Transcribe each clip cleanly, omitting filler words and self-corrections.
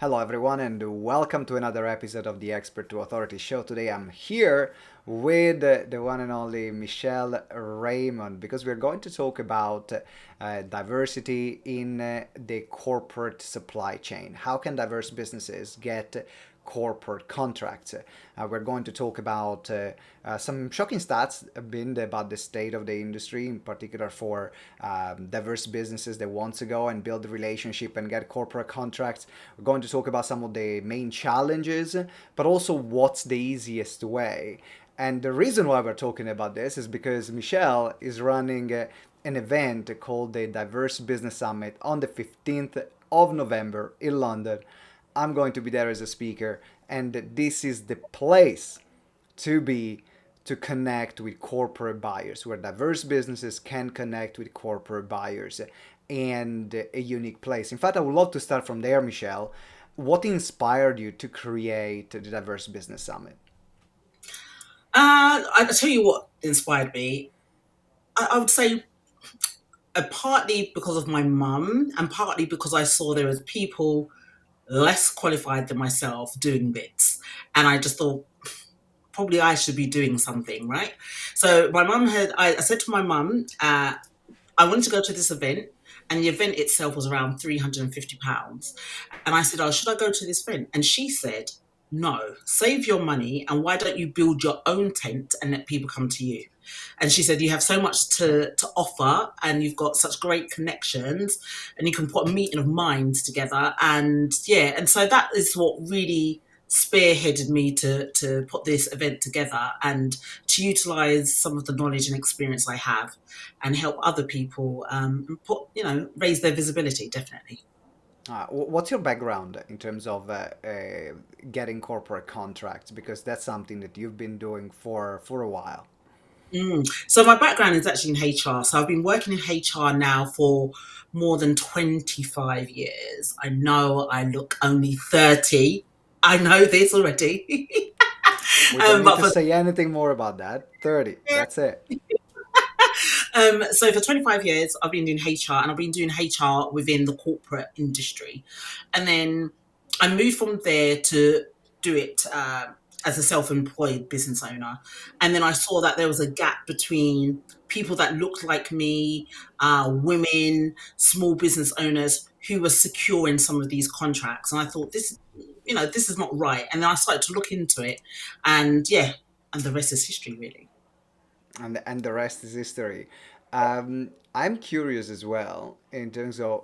Hello, everyone, and welcome to another episode of the Expert to Authority show. Today I'm here with the one and only Michelle Raymond because we're going to talk about diversity in the corporate supply chain. How can diverse businesses get corporate contracts? We're going to talk about some shocking stats been about the state of the industry, in particular for diverse businesses that want to go and build a relationship and get corporate contracts. We're going to talk about some of the main challenges, but also what's the easiest way. And the reason why we're talking about this is because Michelle is running an event called the Diverse Business Summit on the 15th of November in London. I'm going to be there as a speaker, and this is the place to be to connect with corporate buyers, where diverse businesses can connect with corporate buyers and a unique place. In fact, I would love to start from there, Michelle. What inspired you to create the Diverse Business Summit? I'll tell you what inspired me. I would say partly because of my mum and partly because I saw there was people less qualified than myself doing bits. And I just thought, probably I should be doing something, right? So my mum I said to my mum, I wanted to go to this event, and the event itself was around £350. And I said, oh, should I go to this event? And she said, no, save your money, and why don't you build your own tent and let people come to you? And she said, you have so much to offer, and you've got such great connections, and you can put a meeting of minds together. And yeah, and so that is what really spearheaded me to put this event together and to utilize some of the knowledge and experience I have and help other people raise their visibility, definitely. What's your background in terms of getting corporate contracts? Because that's something that you've been doing for a while. So my background is actually in HR. So I've been working in HR now for more than 25 years. I know I look only 30. I know this already. We don't need But to for say anything more about that. 30, that's it. so for 25 years, I've been doing HR, and I've been doing HR within the corporate industry. And then I moved from there to do it as a self-employed business owner. And then I saw that there was a gap between people that looked like me, women, small business owners who were securing some of these contracts. And I thought, this is not right. And then I started to look into it, and yeah, and the rest is history, really. And the rest is history. I'm curious as well in terms of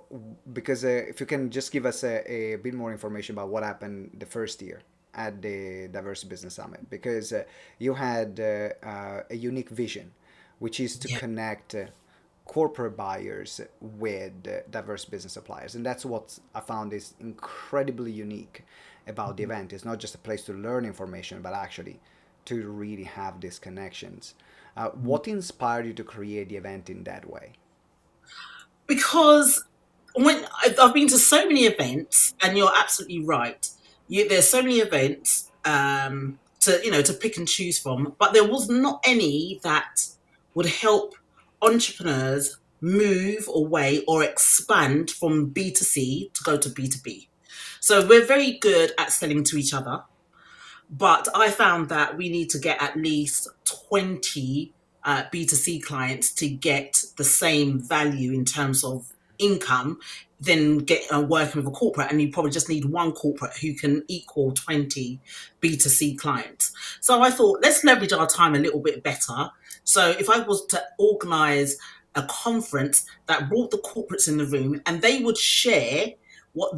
because if you can just give us a bit more information about what happened the first year at the Diverse Business Summit, because you had a unique vision, which is to Yeah. connect corporate buyers with diverse business suppliers, and that's what I found is incredibly unique about the event. It's not just a place to learn information, but actually to really have these connections. What inspired you to create the event in that way? Because when I've been to so many events, and you're absolutely right. There's so many events to pick and choose from, but there was not any that would help entrepreneurs move away or expand from B2C to go to B2B. So we're very good at selling to each other, but I found that we need to get at least 20 B2C clients to get the same value in terms of income than get working with a corporate. And you probably just need one corporate who can equal 20 B2C clients. So I thought, let's leverage our time a little bit better. So if I was to organize a conference that brought the corporates in the room, and they would share what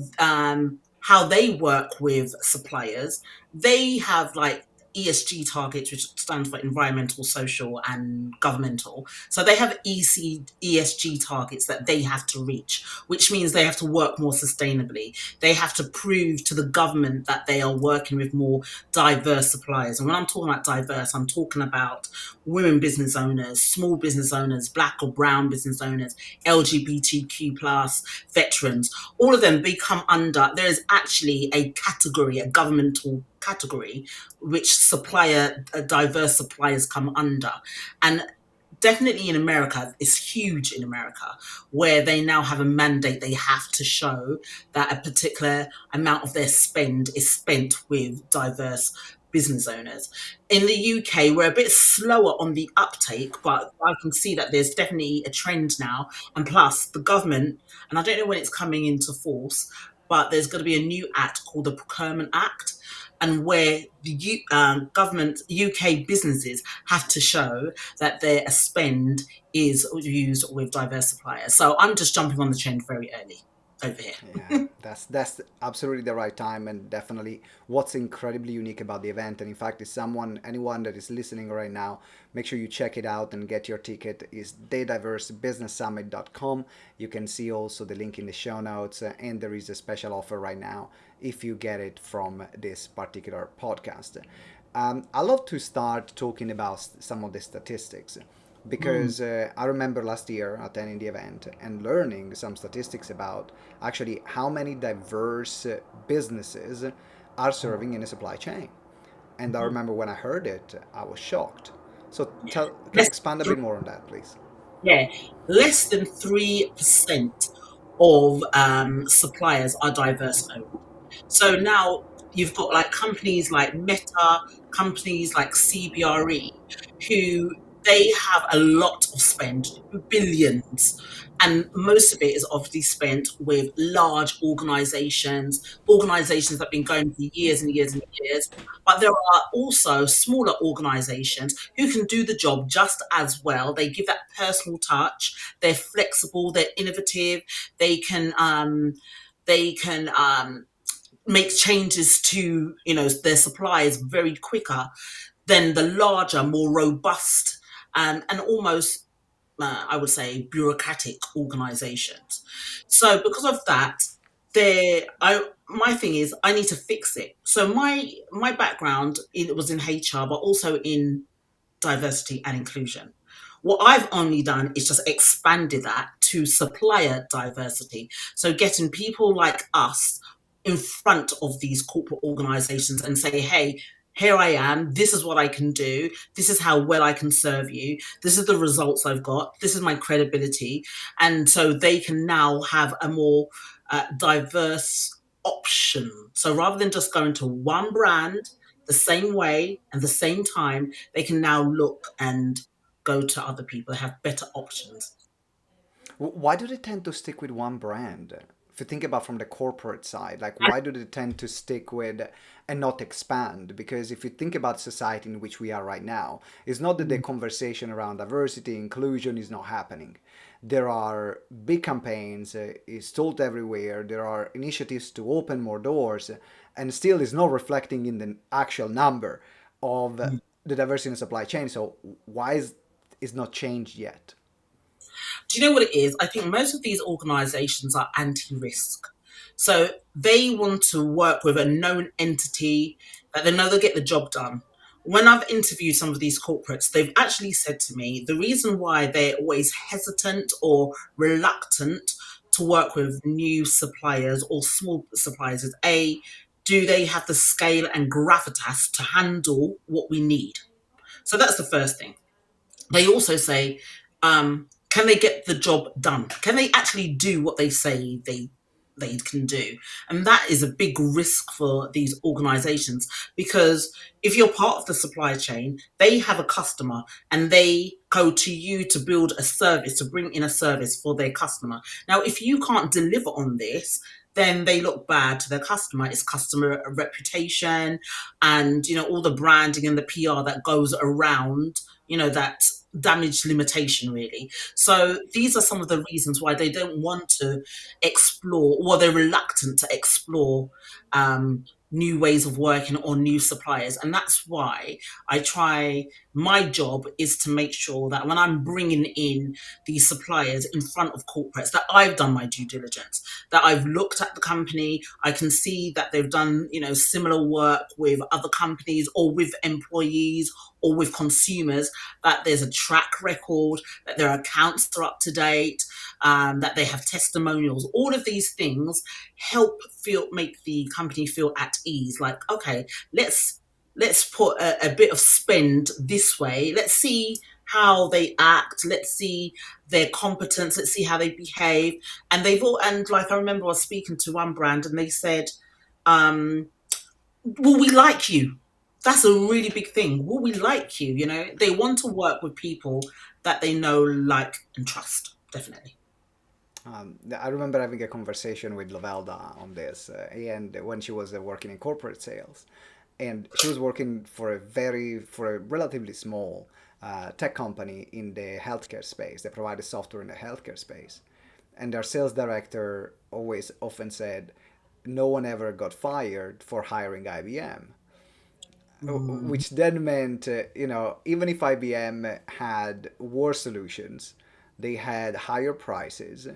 how they work with suppliers. They have like ESG targets, which stands for environmental, social, and governmental. So they have ESG targets that they have to reach, which means they have to work more sustainably. They have to prove to the government that they are working with more diverse suppliers. And when I'm talking about diverse, I'm talking about women business owners, small business owners, black or brown business owners, LGBTQ plus, veterans. All of them become under, there is actually a category, a governmental category, which diverse suppliers come under. And definitely in America, it's huge in America, where they now have a mandate. They have to show that a particular amount of their spend is spent with diverse business owners. In the UK, we're a bit slower on the uptake, but I can see that there's definitely a trend now. And plus, the government, and I don't know when it's coming into force, but there's going to be a new act called the Procurement Act, and where the government, UK businesses have to show that their spend is used with diverse suppliers. So I'm just jumping on the trend very early over Yeah, here. that's absolutely the right time, and definitely what's incredibly unique about the event. And in fact, if anyone that is listening right now, make sure you check it out and get your ticket. Is thediversebusinesssummit.com. You can see also the link in the show notes, and there is a special offer right now if you get it from this particular podcast. I love to start talking about some of the statistics Mm, because I remember last year attending the event and learning some statistics about actually how many diverse businesses are serving in a supply chain. And I mhm. remember when I heard it, I was shocked. So can you Less, expand a bit more on that, please? yeah, less than 3% of suppliers are diverse owned. So now you've got like companies like Meta, companies like CBRE, who they have a lot of spend, billions. And most of it is obviously spent with large organizations that have been going for years and years and years. But there are also smaller organizations who can do the job just as well. They give that personal touch. They're flexible. They're innovative. They can make changes to their supplies very quicker than the larger, more robust, and almost I would say bureaucratic organizations. So because of that, my thing is I need to fix it. So my background it was in HR, but also in diversity and inclusion. What I've only done is just expanded that to supplier diversity. So getting people like us in front of these corporate organizations and say, hey, here I am. This is what I can do. This is how well I can serve you. This is the results I've got. This is my credibility. And so they can now have a more diverse option. So rather than just going to one brand the same way and the same time, they can now look and go to other people. They have better options. Why do they tend to stick with one brand? If you think about from the corporate side, like I, why do they tend to stick with and not expand? Because if you think about society in which we are right now, it's not that the conversation around diversity, inclusion is not happening. There are big campaigns, it's told everywhere, there are initiatives to open more doors, and still is not reflecting in the actual number of the diversity in the supply chain. So why is not changed yet? Do you know what it is? I think most of these organizations are anti risk. So they want to work with a known entity that they know they'll get the job done. When I've interviewed some of these corporates, they've actually said to me the reason why they're always hesitant or reluctant to work with new suppliers or small suppliers is A, do they have the scale and gravitas to handle what we need? So that's the first thing. They also say, can they get the job done? Can they actually do what they say they can do? And that is a big risk for these organizations because if you're part of the supply chain, they have a customer and they go to you to build a service, to bring in a service for their customer. Now, if you can't deliver on this, then they look bad to their customer. It's customer reputation and all the branding and the PR that goes around that damage limitation really. So these are some of the reasons why they don't want to explore or they're reluctant to explore new ways of working or new suppliers. And that's why my job is to make sure that when I'm bringing in these suppliers in front of corporates, that I've done my due diligence, that I've looked at the company, I can see that they've done, similar work with other companies or with employees or with consumers, that there's a track record, that their accounts are up to date, that they have testimonials. All of these things help make the company feel at ease. Like, okay, let's put a bit of spend this way. Let's see how they act. Let's see their competence. Let's see how they behave. And they've all, and like I remember I was speaking to one brand and they said, um, will we like you? That's a really big thing. Will we like you? You know, they want to work with people that they know, like, and trust. Definitely. I remember having a conversation with Lovelda on this, and when she was working in corporate sales, and she was working for a relatively small tech company in the healthcare space. They provided software in the healthcare space, and their sales director always often said, "No one ever got fired for hiring IBM." Mm, Which then meant, even if IBM had worse solutions, they had higher prices.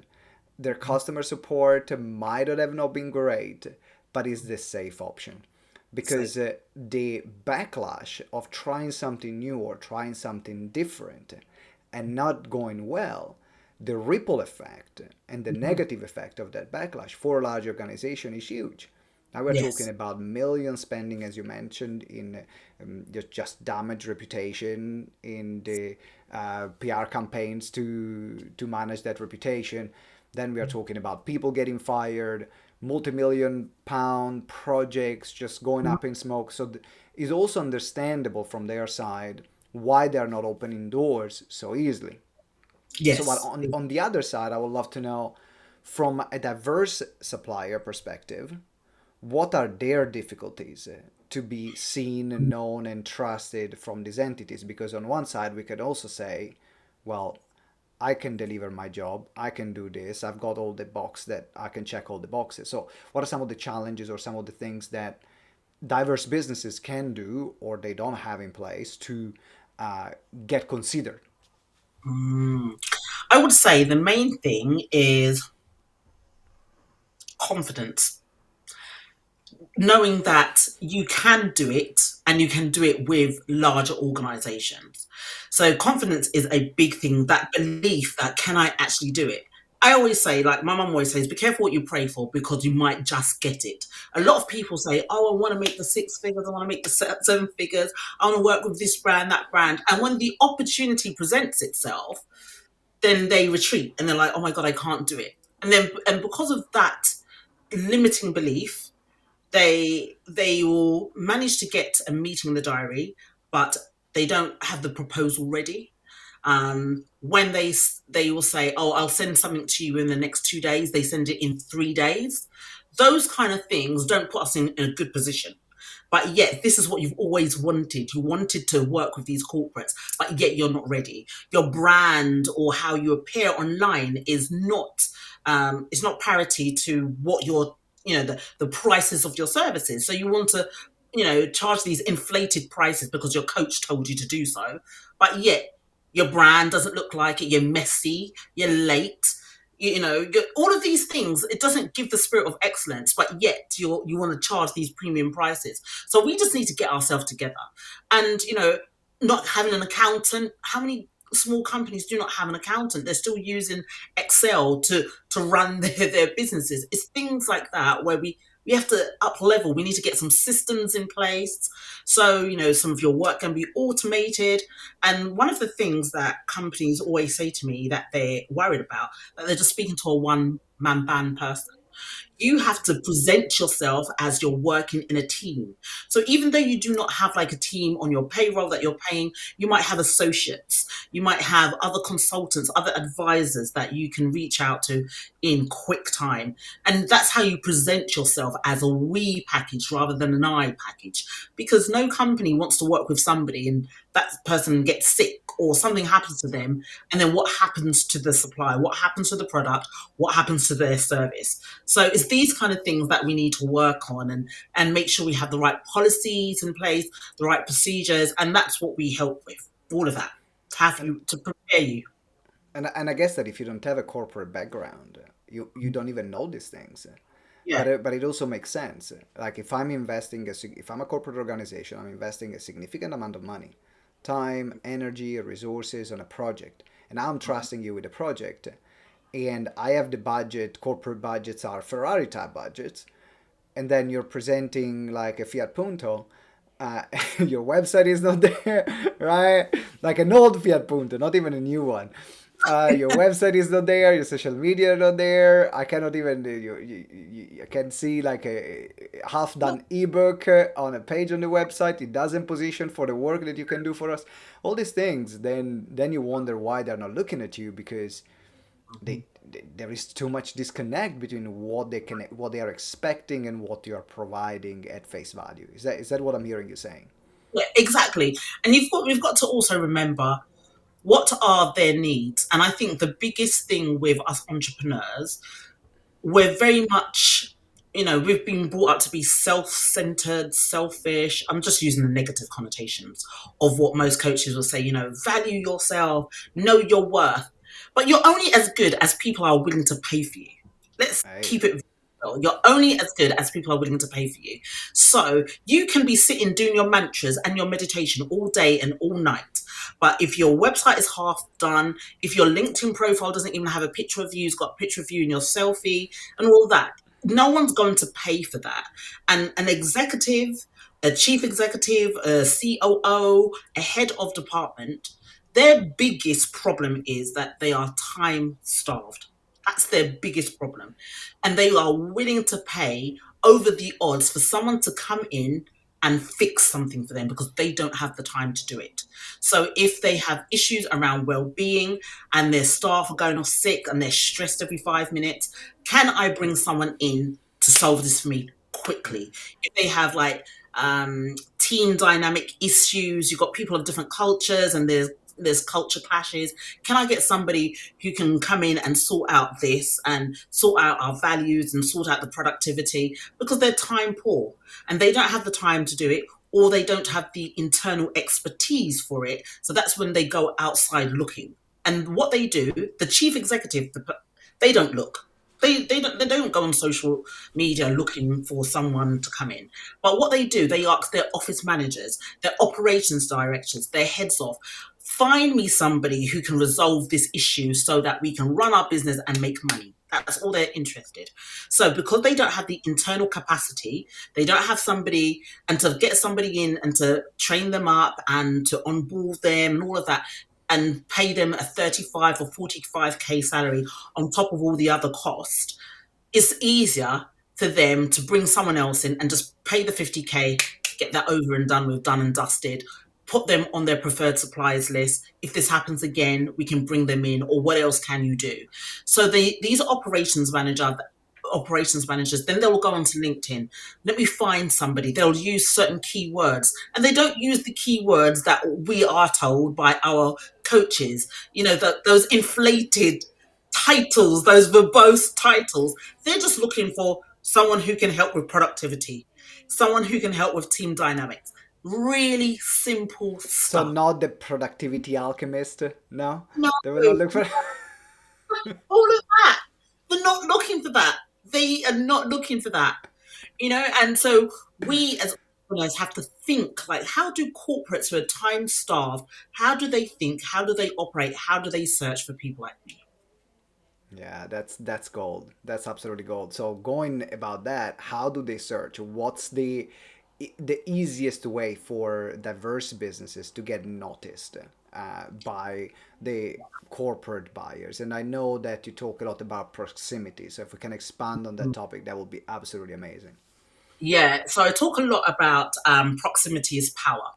Their customer support might not have not been great, but is the safe option. so, Because the backlash of trying something new or trying something different and not going well, the ripple effect and the mhm. negative effect of that backlash for a large organization is huge. Now we're talking Yes. about million spending, as you mentioned, in just damage reputation in the PR campaigns to manage that reputation. Then we are talking about people getting fired, multi-million pound projects just going Mhm. up in smoke. So it's also understandable from their side why they're not opening doors so easily. So, what Yes. on the other side, I would love to know from a diverse supplier perspective, what are their difficulties to be seen, known, and trusted from these entities? Because on one side, we could also say, well, I can deliver my job, I can do this, I've got all the box that I can check all the boxes. So, what are some of the challenges or some of the things that diverse businesses can do or they don't have in place to get considered? Mm. I would say the main thing is confidence, knowing that you can do it and you can do it with larger organizations. So confidence is a big thing, that belief that can I actually do it? I always say, like my mum always says, be careful what you pray for because you might just get it. A lot of people say, oh, I want to make the six figures, I want to make the seven figures, I want to work with this brand, that brand. And when the opportunity presents itself, then they retreat and they're like, oh my God, I can't do it. And because of that limiting belief, they will manage to get a meeting in the diary, but they don't have the proposal ready. When they will say, "Oh, I'll send something to you in the next 2 days," they send it in 3 days. Those kind of things don't put us in a good position. But yet, this is what you've always wanted. You wanted to work with these corporates, but yet you're not ready. Your brand or how you appear online is not it's not parity to what your the prices of your services. So you want to charge these inflated prices because your coach told you to do so, but yet your brand doesn't look like it. You're messy. You're late. All of these things, it doesn't give the spirit of excellence, but yet you want to charge these premium prices. So we just need to get ourselves together. And not having an accountant, how many small companies do not have an accountant? They're still using Excel to run their businesses. It's things like that where we have to up level. We need to get some systems in place, so some of your work can be automated. And one of the things that companies always say to me that they're worried about, that they're just speaking to a one man band person. You have to present yourself as you're working in a team. So even though you do not have like a team on your payroll that you're paying, you might have associates, you might have other consultants, other advisors that you can reach out to in quick time. And that's how you present yourself, as a we package rather than an I package. Because no company wants to work with somebody and that person gets sick or something happens to them. And then what happens to the supply? What happens to the product? What happens to their service? So it's these kind of things that we need to work on, and make sure we have the right policies in place, the right procedures, and that's what we help with. All of that to have And you to prepare you. and I guess that if you don't have a corporate background, you don't even know these things. Yeah. But it also makes sense. Like if I'm investing, if I'm a corporate organization, I'm investing a significant amount of money, time, energy, resources on a project, and I'm trusting you with a project, and I have the budget. Corporate budgets are Ferrari type budgets, and then you're presenting like a Fiat Punto. uh, your website is not there, right? Like an old Fiat Punto, not even a new one. Your website is not there. Your social media is not there. I cannot even. You can see like a half done ebook on a page on the website. It doesn't position for the work that you can do for us. All these things. Then you wonder why they're not looking at you, because there is too much disconnect between what they are expecting and what you are providing at face value. Is that what I'm hearing you saying? Yeah, exactly. And we've got to also remember what are their needs. And I think the biggest thing with us entrepreneurs, we're very much, we've been brought up to be self-centered, selfish. I'm just using the negative connotations of what most coaches will say, value yourself, know your worth. But you're only as good as people are willing to pay for you. Let's Right. keep it real. You're only as good as people are willing to pay for you. So you can be sitting doing your mantras and your meditation all day and all night. But if your website is half done, if your LinkedIn profile doesn't even have a picture of you, it's got a picture of you in your selfie and all that, no one's going to pay for that. And an executive, a chief executive, a COO, a head of department, their biggest problem is that they are time starved. That's their biggest problem. And they are willing to pay over the odds for someone to come in and fix something for them because they don't have the time to do it. So if they have issues around well-being and their staff are going off sick and they're stressed every 5 minutes, can I bring someone in to solve this for me quickly? If they have like team dynamic issues, you've got people of different cultures and there's culture clashes. Can I get somebody who can come in and sort out this and sort out our values and sort out the productivity because they're time poor and they don't have the time to do it or they don't have the internal expertise for it. So that's when they go outside looking. And what they do, the chief executive, they don't look. They don't go on social media looking for someone to come in. But what they do, they ask their office managers, their operations directors, their heads of, find me somebody who can resolve this issue so that we can run our business and make money. That's all they're interested. So because they don't have the internal capacity, they don't have somebody, and to get somebody in and to train them up and to onboard them and all of that, and pay them a 35 or 45K salary on top of all the other cost, it's easier for them to bring someone else in and just pay the 50K, get that over and done with, done and dusted, put them on their preferred suppliers list. If this happens again, we can bring them in, or what else can you do? So these operations managers, then they will go onto LinkedIn. Let me find somebody. They'll use certain keywords, and they don't use the keywords that we are told by our coaches. Those inflated titles, those verbose titles. They're just looking for someone who can help with productivity, someone who can help with team dynamics. Really simple So stuff. not the productivity alchemist. No, No, they will not look for. all of that. They're not looking for that. They are not looking for that. And so we as entrepreneurs have to think like, how do corporates who are time starved, how do they think? How do they operate? How do they search for people like me? Yeah, that's gold. That's absolutely gold. So going about that, how do they search? What's the easiest way for diverse businesses to get noticed by the corporate buyers? And I know that you talk a lot about proximity. So if we can expand on that topic, that would be absolutely amazing. Yeah, so I talk a lot about proximity is power,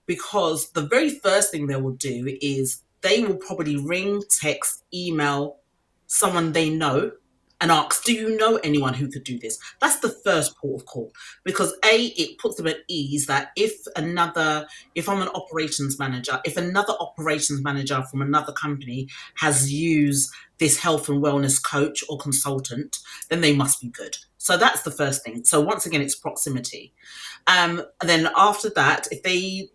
because the very first thing they will do is they will probably ring, text, email someone they know and ask, do you know anyone who could do this? That's the first port of call, because it puts them at ease that if I'm an operations manager, if another operations manager from another company has used this health and wellness coach or consultant, then they must be good. So that's the first thing. So once again, it's proximity. And then after that, if they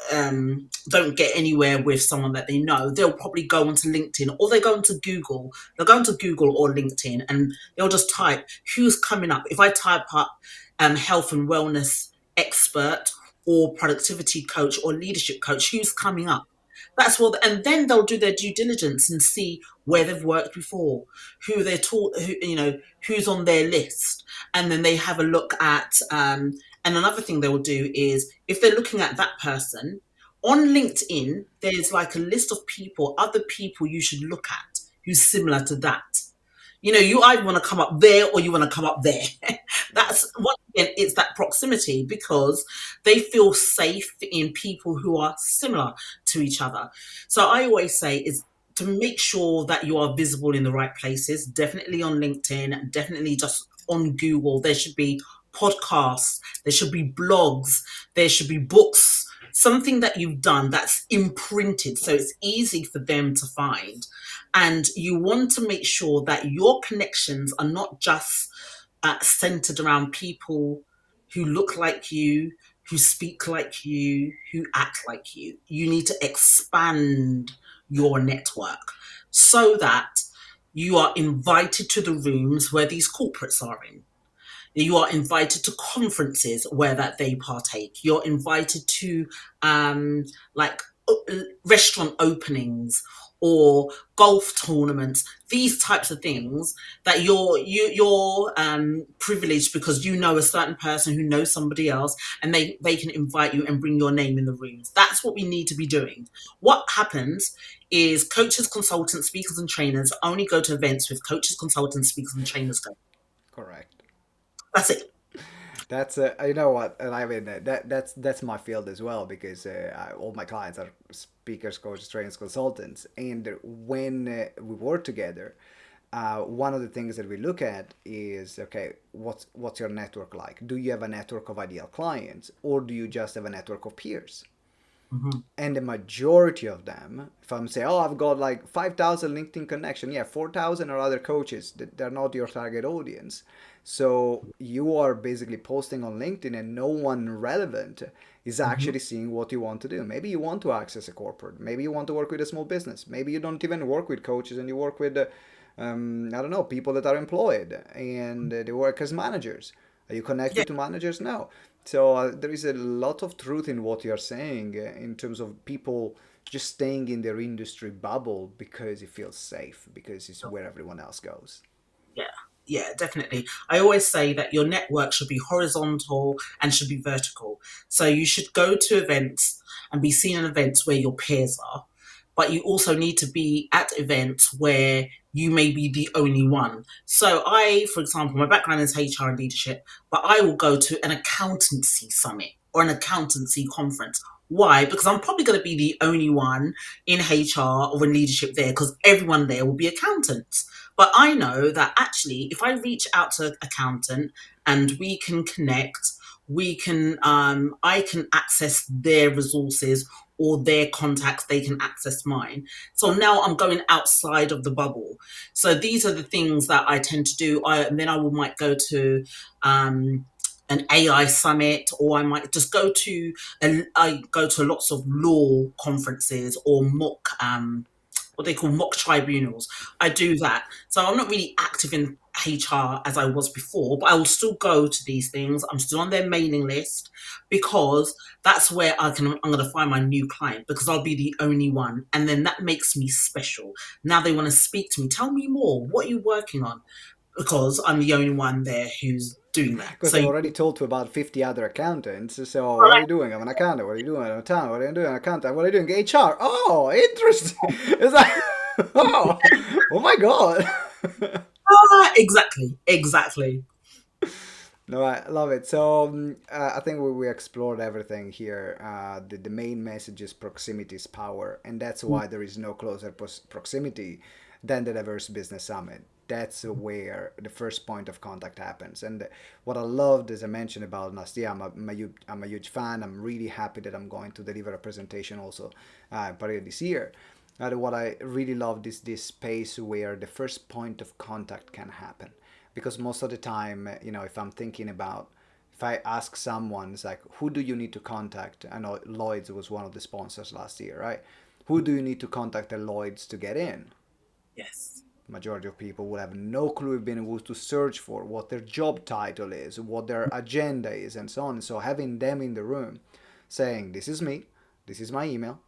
don't get anywhere with someone that they know, they'll probably go onto LinkedIn, or they go into Google. They'll go into Google or LinkedIn and they'll just type who's coming up. If I type up health and wellness expert or productivity coach or leadership coach, who's coming up? And then they'll do their due diligence and see where they've worked before, who they're taught, who's on their list, and then they have a look at And another thing they will do is if they're looking at that person on LinkedIn, there's like a list of people, other people you should look at who's similar to that. You know, you either want to come up there or you want to come up there. Right. That's once again, it's that proximity because they feel safe in people who are similar to each other. So I always say is to make sure that you are visible in the right places, definitely on LinkedIn, definitely just on Google. There should be podcasts, there should be blogs, there should be books, something that you've done that's imprinted so it's easy for them to find. And you want to make sure that your connections are not just centered around people who look like you, who speak like you, who act like you. You need to expand your network so that you are invited to the rooms where these corporates are in. You are invited to conferences where that they partake. You're invited to like restaurant openings or golf tournaments. These types of things that you're privileged because you know a certain person who knows somebody else, and they can invite you and bring your name in the rooms. That's what we need to be doing. What happens is coaches, consultants, speakers, and trainers only go to events with coaches, consultants, speakers, and trainers go. Correct. That's it. That's you know what, and I mean that's my field as well because all my clients are speakers, coaches, trainers, consultants, and when we work together, one of the things that we look at is okay, what's your network like? Do you have a network of ideal clients, or do you just have a network of peers? Mm-hmm. And the majority of them, if I'm saying, oh, I've got like 5,000 LinkedIn connection, yeah, 4,000 are other coaches. They're not your target audience. So you are basically posting on LinkedIn and no one relevant is Mm-hmm. actually seeing what you want to do. Maybe you want to access a corporate. Maybe you want to work with a small business. Maybe you don't even work with coaches and you work with, I don't know, people that are employed and they work as managers. Are you Yeah, connected to managers? No. So there is a lot of truth in what you're saying in terms of people just staying in their industry bubble because it feels safe, because it's sure. where everyone else goes. Yeah, yeah, definitely. I always say that your network should be horizontal and should be vertical. So you should go to events and be seen in events where your peers are, but you also need to be at events where you may be the only one. So I, for example, my background is HR and leadership, but I will go to an accountancy summit or an accountancy conference. Why? Because I'm probably going to be the only one in HR or in leadership there because everyone there will be accountants. But I know that actually, if I reach out to an accountant and we can connect, I can access their resources or their contacts, they can access mine. So now I'm going outside of the bubble. So these are the things that I tend to do. And then I will might go to um, an AI summit, or I might just go to I go to lots of law conferences or mock what they call mock tribunals. I do that. So I'm not really active in HR as I was before, but I will still go to these things. I'm still on their mailing list because that's where I'm going to find my new client because I'll be the only one. And then that makes me special. Now they want to speak to me. Tell me more. What are you working on? Because I'm the only one there who's doing that. Because So, they've already told to about 50 other accountants. So, what are you doing? I'm an accountant. What are you doing? I'm a accountant. What are you doing? An accountant. What are you doing? HR. Oh, interesting. It's like, oh my God. exactly, exactly. No, I love it. So I think we explored everything here. The main message is proximity is power, and that's why there is no closer proximity than the Diverse Business Summit. That's where the first point of contact happens. And what I loved, as I mentioned about Nastia, I'm a huge fan. I'm really happy that I'm going to deliver a presentation also part of this year. What I really loved is this space where the first point of contact can happen because most of the time, if I'm thinking about, if I ask someone, it's like, who do you need to contact? I know Lloyd's was one of the sponsors last year, right? Who do you need to contact at Lloyd's to get in? Yes. Majority of people will have no clue being able to search for what their job title is, what their agenda is, and so on. So having them in the room saying, this is me, this is my email,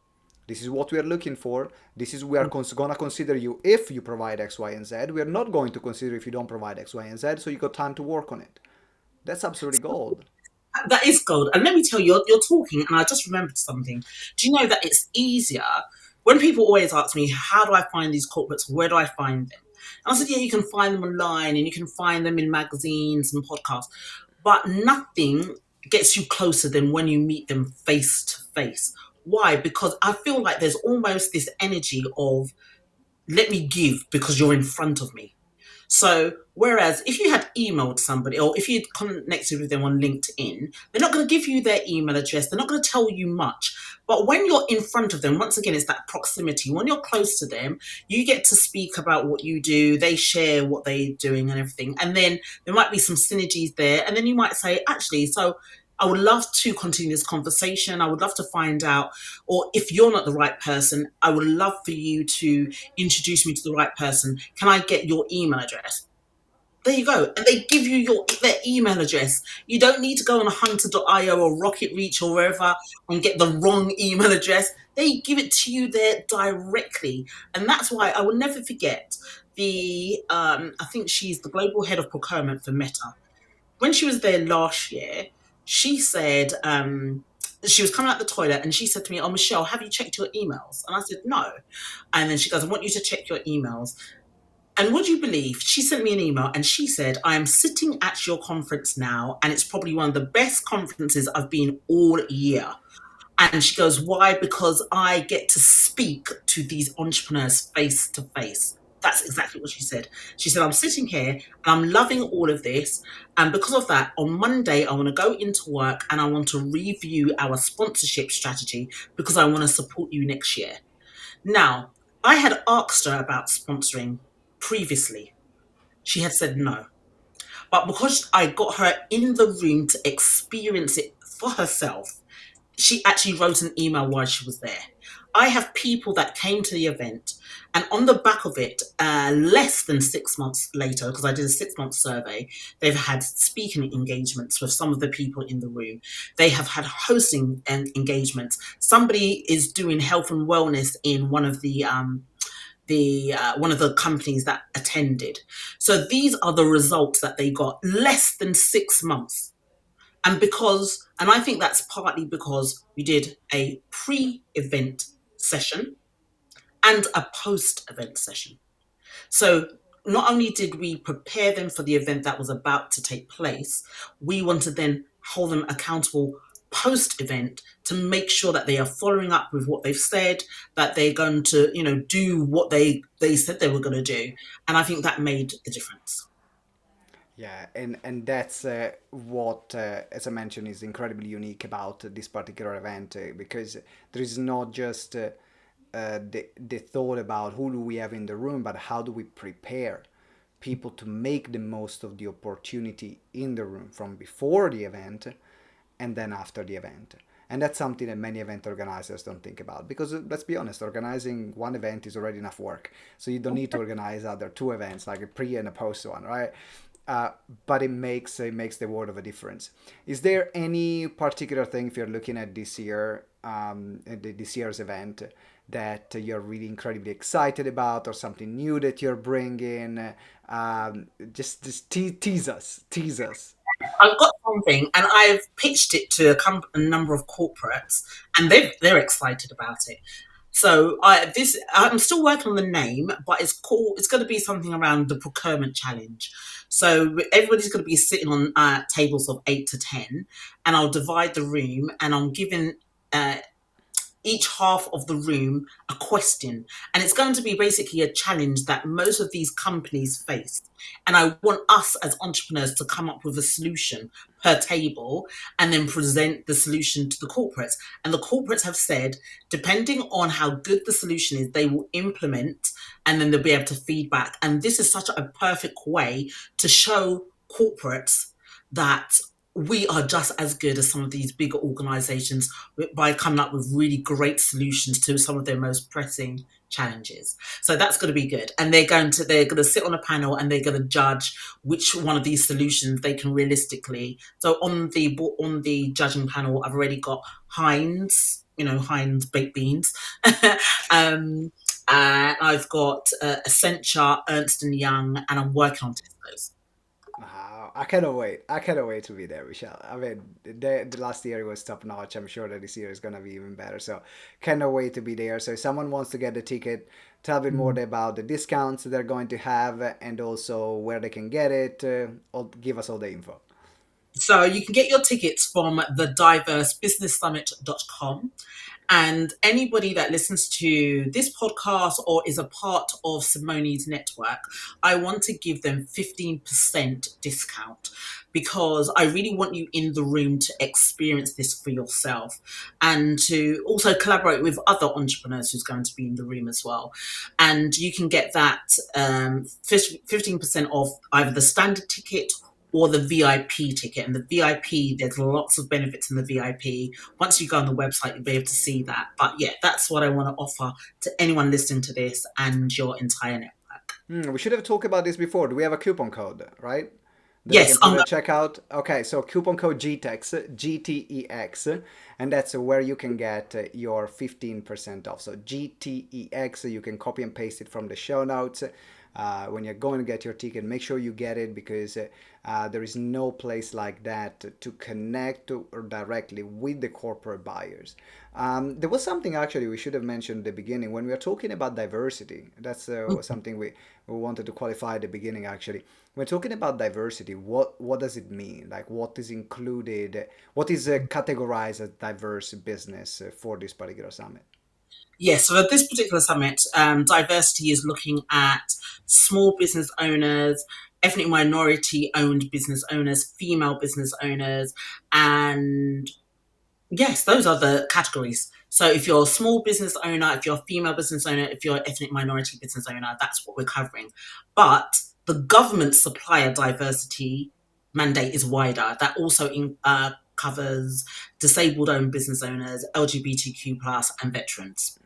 this is what we are looking for, this is we are gonna consider you if you provide X, Y, and Z. We are not going to consider if you don't provide X, Y, and Z, so you got time to work on it. That's absolutely gold. That is gold. And let me tell you, you're talking, and I just remembered something. Do you know that it's easier when people always ask me, how do I find these corporates? Where do I find them? And I said, yeah, you can find them online and you can find them in magazines and podcasts, but nothing gets you closer than when you meet them face to face. Why? Because I feel like there's almost this energy of, let me give because you're in front of me. So, whereas if you had emailed somebody or if you'd connected with them on LinkedIn, they're not going to give you their email address. They're not going to tell you much. But when you're in front of them, once again, it's that proximity. When you're close to them, you get to speak about what you do. They share what they're doing and everything. And then there might be some synergies there. And then you might say, actually, so I would love to continue this conversation. I would love to find out, or if you're not the right person, I would love for you to introduce me to the right person. Can I get your email address? There you go. And they give you their email address. You don't need to go on hunter.io or Rocket Reach or wherever and get the wrong email address. They give it to you there directly. And that's why I will never forget I think she's the global head of procurement for Meta. When she was there last year, she said, she was coming out the toilet and she said to me, oh, Michelle, have you checked your emails? And I said, no. And then she goes, I want you to check your emails. And would you believe she sent me an email and she said, I am sitting at your conference now, and it's probably one of the best conferences I've been all year. And she goes, why? Because I get to speak to these entrepreneurs face to face. That's exactly what she said. She said, I'm sitting here and I'm loving all of this. And because of that, on Monday, I want to go into work and I want to review our sponsorship strategy because I want to support you next year. Now, I had asked her about sponsoring previously. She had said no. But because I got her in the room to experience it for herself, she actually wrote an email while she was there. I have people that came to the event, and on the back of it, less than 6 months later, because I did a 6 month survey, they've had speaking engagements with some of the people in the room. They have had hosting engagements. Somebody is doing health and wellness in one of the companies that attended. So these are the results that they got less than 6 months. And I think that's partly because we did a pre-event session and a post-event session. So not only did we prepare them for the event that was about to take place, we want to then hold them accountable post event to make sure that they are following up with what they've said, that they're going to, do what they said they were going to do. And I think that made the difference. Yeah, and that's what, as I mentioned, is incredibly unique about this particular event, because there is not just the thought about who do we have in the room, but how do we prepare people to make the most of the opportunity in the room from before the event and then after the event. And that's something that many event organizers don't think about, because let's be honest, organizing one event is already enough work. So you don't need to organize other two events, like a pre and a post one, right? uh, but it makes the world of a difference. Is there any particular thing, if you're looking at this year, this year's event, that you're really incredibly excited about, or something new that you're bringing? Just tease us. I've got something, and I've pitched it to a number of corporates, and they're excited about it. So I'm still working on the name, but it's called. It's going to be something around the procurement challenge. So everybody's going to be sitting on tables of 8 to 10, and I'll divide the room, and I'm giving uh, each half of the room a question. And it's going to be basically a challenge that most of these companies face. And I want us as entrepreneurs to come up with a solution per table and then present the solution to the corporates. And the corporates have said, depending on how good the solution is, they will implement and then they'll be able to feedback. And this is such a perfect way to show corporates that we are just as good as some of these bigger organizations by coming up with really great solutions to some of their most pressing challenges. So that's going to be good. And they're going to sit on a panel and they're going to judge which one of these solutions they can realistically. So on the judging panel, I've already got Heinz baked beans. And I've got Accenture, Ernst and Young, and I'm working on Tesco's. I cannot wait. I cannot wait to be there, Michelle. I mean, the last year was top notch. I'm sure that this year is gonna be even better. So, cannot wait to be there. So, if someone wants to get the ticket, tell a bit more about the discounts they're going to have and also where they can get it. Give us all the info. So you can get your tickets from the diversebusinesssummit.com. And anybody that listens to this podcast or is a part of Simone's network, I want to give them 15% discount because I really want you in the room to experience this for yourself and to also collaborate with other entrepreneurs who's going to be in the room as well. And you can get that 15% off either the standard ticket or the VIP ticket. And the VIP, there's lots of benefits in the VIP. Once you go on the website, you'll be able to see that. But yeah, that's what I want to offer to anyone listening to this and your entire network. We should have talked about this before. Do we have a coupon code, right? That I Yes, can put at checkout. Okay, so coupon code GTeX, GTEX, and that's where you can get your 15% off. So GTEX, you can copy and paste it from the show notes. When you're going to get your ticket, make sure you get it because there is no place like that to connect directly with the corporate buyers. There was something actually we should have mentioned at the beginning when we are talking about diversity. That's something we wanted to qualify at the beginning actually. We're talking about diversity. What does it mean? Like what is included? What is categorized as diverse business for this particular summit? yes. So at this particular summit, diversity is looking at small business owners, ethnic minority owned business owners, female business owners, and yes, those are the categories. So if you're a small business owner, if you're a female business owner, if you're an ethnic minority business owner, that's what we're covering. But the government supplier diversity mandate is wider. That also covers disabled owned business owners, LGBTQ plus, and veterans.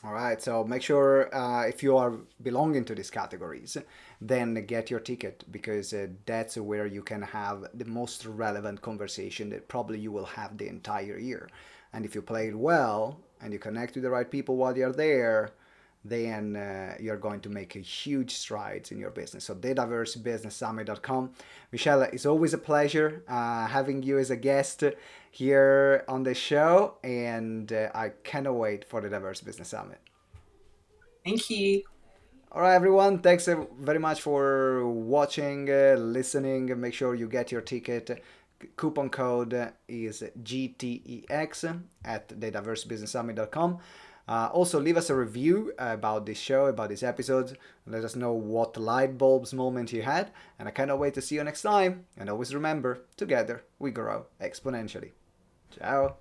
All right, so make sure if you are belonging to these categories, then get your ticket because that's where you can have the most relevant conversation that probably you will have the entire year. And if you play it well and you connect with the right people while you're there, then you're going to make a huge strides in your business. So thediversebusinesssummit.com. Michelle, it's always a pleasure having you as a guest here on the show, and I cannot wait for the Diverse Business Summit. Thank you. All right, everyone. Thanks very much for watching, listening. Make sure you get your ticket. Coupon code is GTEX at thediversebusinesssummit.com. Also, leave us a review about this show, about this episode. Let us know what light bulbs moment you had. And I cannot wait to see you next time. And always remember, together we grow exponentially. Ciao.